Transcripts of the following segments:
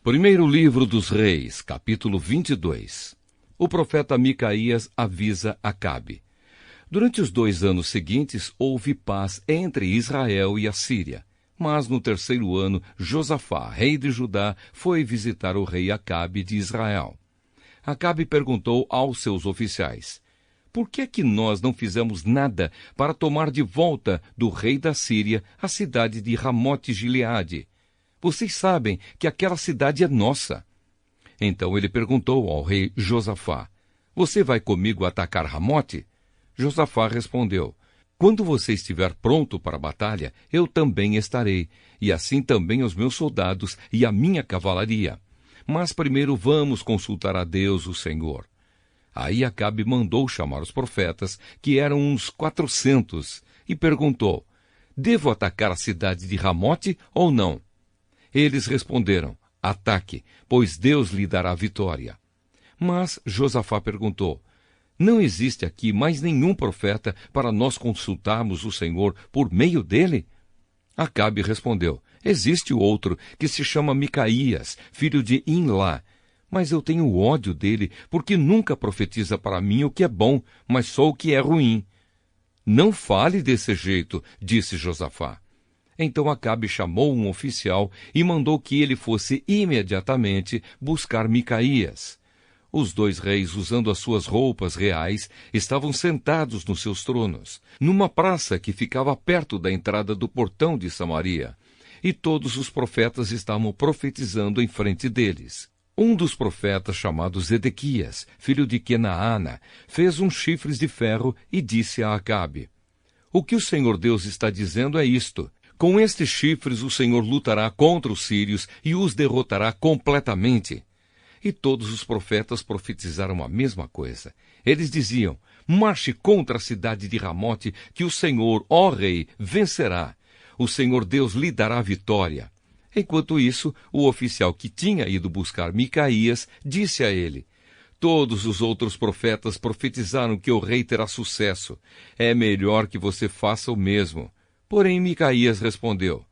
Primeiro livro dos Reis, capítulo 22. O profeta Micaías avisa Acabe. Durante os 2 anos seguintes, houve paz entre Israel e a Síria. Mas no 3º ano, Josafá, rei de Judá, foi visitar o rei Acabe de Israel. Acabe perguntou aos seus oficiais: por que é que nós não fizemos nada para tomar de volta do rei da Síria a cidade de Ramote-Gileade? Vocês sabem que aquela cidade é nossa. Então ele perguntou ao rei Josafá: você vai comigo atacar Ramote? Josafá respondeu: quando você estiver pronto para a batalha, eu também estarei, e assim também os meus soldados e a minha cavalaria. Mas primeiro vamos consultar a Deus, o Senhor. Aí Acabe mandou chamar os profetas, que eram uns 400, e perguntou: devo atacar a cidade de Ramote ou não? Eles responderam: ataque, pois Deus lhe dará a vitória. Mas Josafá perguntou: não existe aqui mais nenhum profeta para nós consultarmos o Senhor por meio dele? Acabe respondeu: existe outro, que se chama Micaías, filho de Imlá. Mas eu tenho ódio dele, porque nunca profetiza para mim o que é bom, mas só o que é ruim. Não fale desse jeito, disse Josafá. Então Acabe chamou um oficial e mandou que ele fosse imediatamente buscar Micaías. Os 2 reis, usando as suas roupas reais, estavam sentados nos seus tronos, numa praça que ficava perto da entrada do portão de Samaria. E todos os profetas estavam profetizando em frente deles. Um dos profetas, chamado Zedequias, filho de Quenaana, fez uns chifres de ferro e disse a Acabe: o que o Senhor Deus está dizendo é isto: com estes chifres o Senhor lutará contra os sírios e os derrotará completamente. E todos os profetas profetizaram a mesma coisa. Eles diziam: marche contra a cidade de Ramote, que o Senhor, ó rei, vencerá. O Senhor Deus lhe dará a vitória. Enquanto isso, o oficial que tinha ido buscar Micaías disse a ele: todos os outros profetas profetizaram que o rei terá sucesso. É melhor que você faça o mesmo. Porém, Micaías respondeu: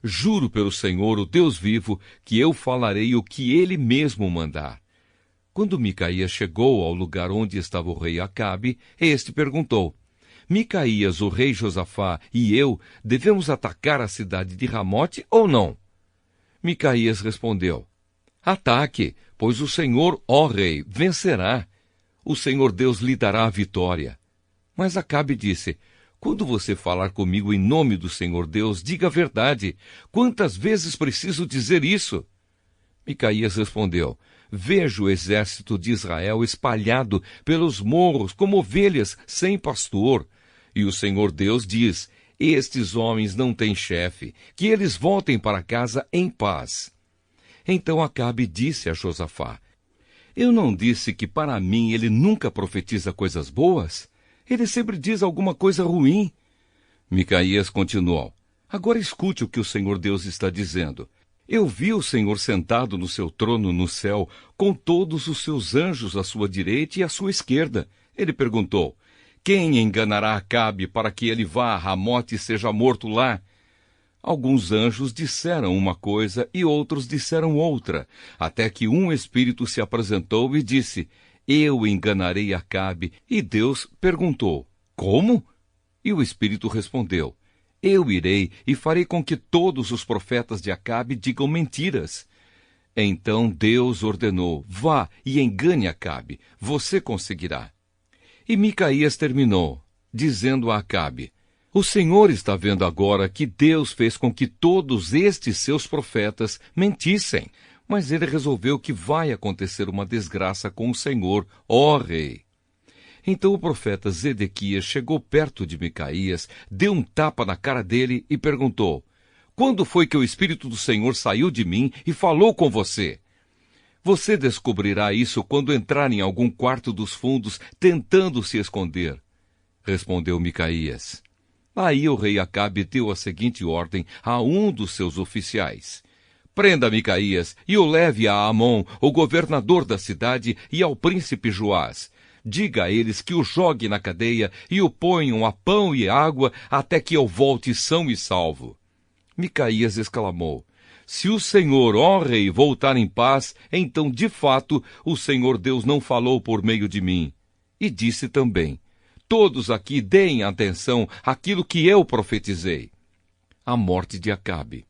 juro pelo Senhor, o Deus vivo, que eu falarei o que ele mesmo mandar. Quando Micaías chegou ao lugar onde estava o rei Acabe, este perguntou: Micaías, o rei Josafá e eu devemos atacar a cidade de Ramote ou não? Micaías respondeu: ataque, pois o Senhor, ó rei, vencerá. O Senhor Deus lhe dará a vitória. Mas Acabe disse: quando você falar comigo em nome do Senhor Deus, diga a verdade. Quantas vezes preciso dizer isso? Micaías respondeu: vejo o exército de Israel espalhado pelos morros como ovelhas sem pastor. E o Senhor Deus diz: estes homens não têm chefe, que eles voltem para casa em paz. Então Acabe disse a Josafá: eu não disse que para mim ele nunca profetiza coisas boas? Ele sempre diz alguma coisa ruim. Micaías continuou: agora escute o que o Senhor Deus está dizendo. Eu vi o Senhor sentado no seu trono no céu, com todos os seus anjos à sua direita e à sua esquerda. Ele perguntou: quem enganará Acabe para que ele vá a Ramote e seja morto lá? Alguns anjos disseram uma coisa e outros disseram outra, até que um espírito se apresentou e disse: eu enganarei Acabe. E Deus perguntou: como? E o Espírito respondeu: eu irei e farei com que todos os profetas de Acabe digam mentiras. Então Deus ordenou: vá e engane Acabe, você conseguirá. E Micaías terminou, dizendo a Acabe: o Senhor está vendo agora que Deus fez com que todos estes seus profetas mentissem. Mas ele resolveu que vai acontecer uma desgraça com o Senhor, ó rei. Então o profeta Zedequias chegou perto de Micaías, deu um tapa na cara dele e perguntou: quando foi que o Espírito do Senhor saiu de mim e falou com você? Você descobrirá isso quando entrar em algum quarto dos fundos tentando se esconder. Respondeu Micaías. Aí o rei Acabe deu a seguinte ordem a um dos seus oficiais: prenda Micaías e o leve a Amon, o governador da cidade, e ao príncipe Joás. Diga a eles que o jogue na cadeia e o ponham a pão e água até que eu volte são e salvo. Micaías exclamou: Se o Senhor, ó rei, voltar em paz, então, de fato, o Senhor Deus não falou por meio de mim. E disse também: todos aqui deem atenção àquilo que eu profetizei. A morte de Acabe.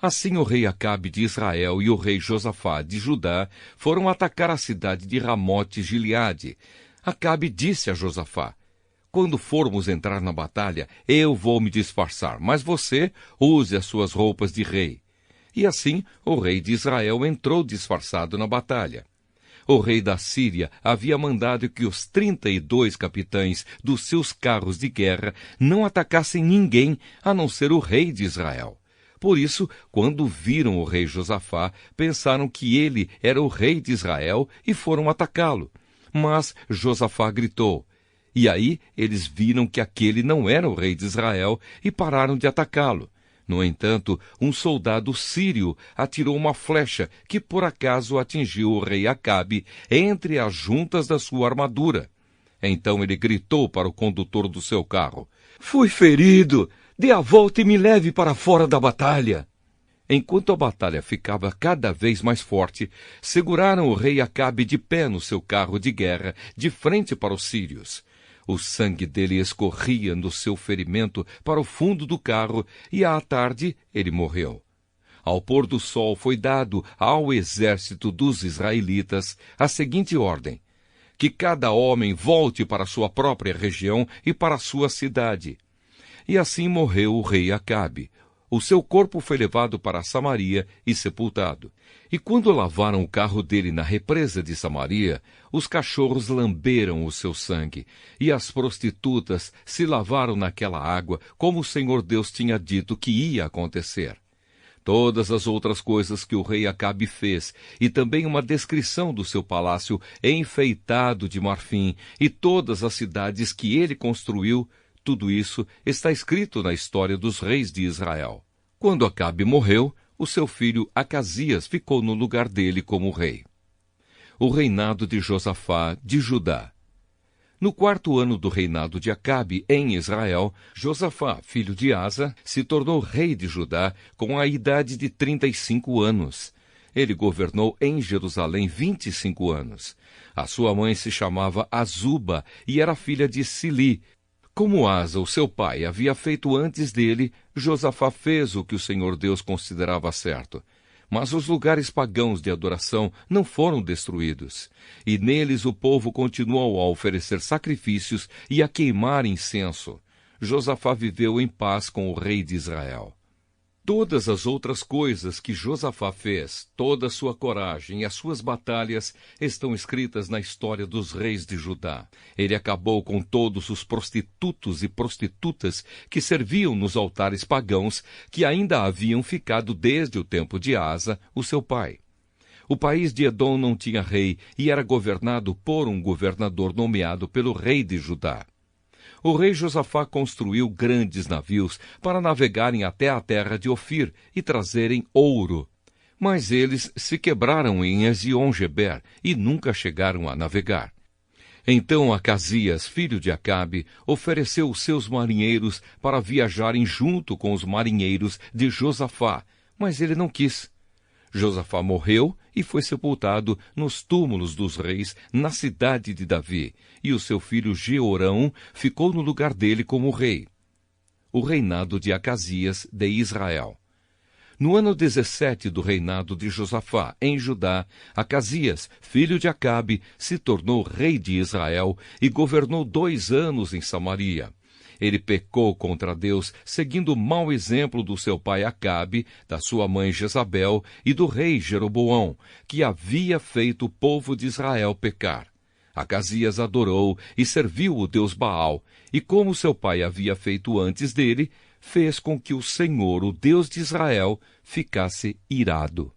Assim o rei Acabe de Israel e o rei Josafá de Judá foram atacar a cidade de Ramote-Gileade. Acabe disse a Josafá: quando formos entrar na batalha, eu vou me disfarçar, mas você use as suas roupas de rei. E assim o rei de Israel entrou disfarçado na batalha. O rei da Síria havia mandado que os 32 capitães dos seus carros de guerra não atacassem ninguém a não ser o rei de Israel. Por isso, quando viram o rei Josafá, pensaram que ele era o rei de Israel e foram atacá-lo. Mas Josafá gritou. E aí eles viram que aquele não era o rei de Israel e pararam de atacá-lo. No entanto, um soldado sírio atirou uma flecha que por acaso atingiu o rei Acabe entre as juntas da sua armadura. Então ele gritou para o condutor do seu carro: fui ferido! Dê a volta e me leve para fora da batalha. Enquanto a batalha ficava cada vez mais forte, seguraram o rei Acabe de pé no seu carro de guerra, de frente para os sírios. O sangue dele escorria no seu ferimento para o fundo do carro, e à tarde ele morreu. Ao pôr do sol foi dado ao exército dos israelitas a seguinte ordem: que cada homem volte para sua própria região e para sua cidade. E assim morreu o rei Acabe. O seu corpo foi levado para Samaria e sepultado. E quando lavaram o carro dele na represa de Samaria, os cachorros lamberam o seu sangue, e as prostitutas se lavaram naquela água, como o Senhor Deus tinha dito que ia acontecer. Todas as outras coisas que o rei Acabe fez, e também uma descrição do seu palácio enfeitado de marfim, e todas as cidades que ele construiu, tudo isso está escrito na história dos reis de Israel. Quando Acabe morreu, o seu filho Acasias ficou no lugar dele como rei. O reinado de Josafá de Judá. No 4º ano do reinado de Acabe em Israel, Josafá, filho de Asa, se tornou rei de Judá com a idade de 35 anos. Ele governou em Jerusalém 25 anos. A sua mãe se chamava Azuba e era filha de Sili. Como Asa, o seu pai, havia feito antes dele, Josafá fez o que o Senhor Deus considerava certo. Mas os lugares pagãos de adoração não foram destruídos, e neles o povo continuou a oferecer sacrifícios e a queimar incenso. Josafá viveu em paz com o rei de Israel. Todas as outras coisas que Josafá fez, toda a sua coragem e as suas batalhas estão escritas na história dos reis de Judá. Ele acabou com todos os prostitutos e prostitutas que serviam nos altares pagãos que ainda haviam ficado desde o tempo de Asa, o seu pai. O país de Edom não tinha rei e era governado por um governador nomeado pelo rei de Judá. O rei Josafá construiu grandes navios para navegarem até a terra de Ofir e trazerem ouro. Mas eles se quebraram em Ezion-Geber e nunca chegaram a navegar. Então Acasias, filho de Acabe, ofereceu os seus marinheiros para viajarem junto com os marinheiros de Josafá, mas ele não quis. Josafá morreu e foi sepultado nos túmulos dos reis na cidade de Davi, e o seu filho Jeorão ficou no lugar dele como rei. O reinado de Acasias de Israel. No ano 17 do reinado de Josafá, em Judá, Acasias, filho de Acabe, se tornou rei de Israel e governou 2 anos em Samaria. Ele pecou contra Deus, seguindo o mau exemplo do seu pai Acabe, da sua mãe Jezabel e do rei Jeroboão, que havia feito o povo de Israel pecar. Acasias adorou e serviu o deus Baal, e como seu pai havia feito antes dele, fez com que o Senhor, o Deus de Israel, ficasse irado.